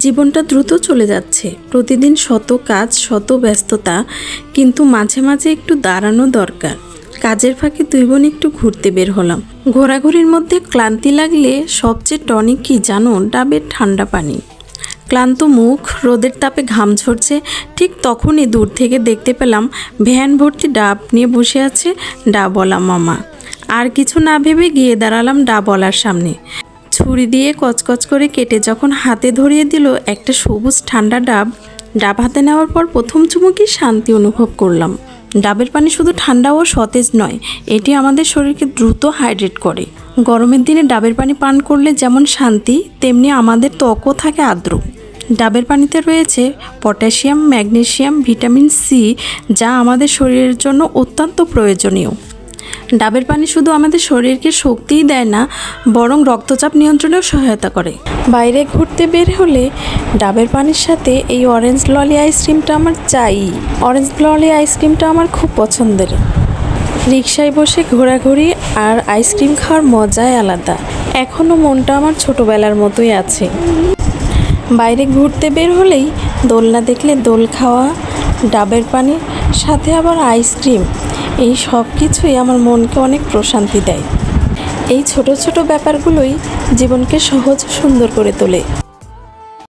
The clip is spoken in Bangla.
জীবনটা দ্রুত চলে যাচ্ছে, প্রতিদিন শত কাজ, শত ব্যস্ততা, কিন্তু মাঝে মাঝে একটু দাঁড়ানো দরকার। কাজের ফাঁকে দুই বোন একটু ঘুরতে বের হলাম। ঘোরাঘুরির মধ্যে ক্লান্তি লাগলে সবচেয়ে টনিক কি জানো? ডাবের ঠান্ডা পানি। ক্লান্ত মুখ, রোদের তাপে ঘাম ঝরছে, ঠিক তখনই দূর থেকে দেখতে পেলাম ভ্যান ভর্তি ডাব নিয়ে বসে আছে ডাবওয়ালা মামা। আর কিছু না ভেবে গিয়ে দাঁড়ালাম ডাবওয়ালার সামনে। ছুরি দিয়ে কচকচ করে কেটে যখন হাতে ধরিয়ে দিল একটা সবুজ ঠান্ডা ডাব হাতে নেওয়ার পর প্রথম চুমুকেই শান্তি অনুভব করলাম। ডাবের পানি শুধু ঠান্ডা ও সতেজ নয়, এটি আমাদের শরীরকে দ্রুত হাইড্রেট করে। গরমের দিনে ডাবের পানি পান করলে যেমন শান্তি, তেমনি আমাদের ত্বকও থাকে আর্দ্র। ডাবের পানিতে রয়েছে পটাশিয়াম, ম্যাগনেসিয়াম, ভিটামিন সি, যা আমাদের শরীরের জন্য অত্যন্ত প্রয়োজনীয়। ডাবের পানি শুধু আমাদের শরীরকে শক্তিই দেয় না, বরং রক্তচাপ নিয়ন্ত্রণেও সহায়তা করে। বাইরে ঘুরতে বের হলে ডাবের পানির সাথে এই অরেঞ্জ ললি আইসক্রিমটা আমার চাই। অরেঞ্জ ললি আইসক্রিমটা আমার খুব পছন্দের। রিকশায় বসে ঘোরাঘুরি আর আইসক্রিম খাওয়ার মজাই আলাদা। এখনও মনটা আমার ছোটোবেলার মতোই আছে। বাইরে ঘুরতে বের হলেই দোলনা দেখলে দোল খাওয়া, ডাবের পানি, সাথে আবার আইসক্রিম, এই সব কিছুই আমার মনকে অনেক প্রশান্তি দেয়। এই ছোট ছোট ব্যাপারগুলোই জীবনকে সহজ ও সুন্দর করে তোলে।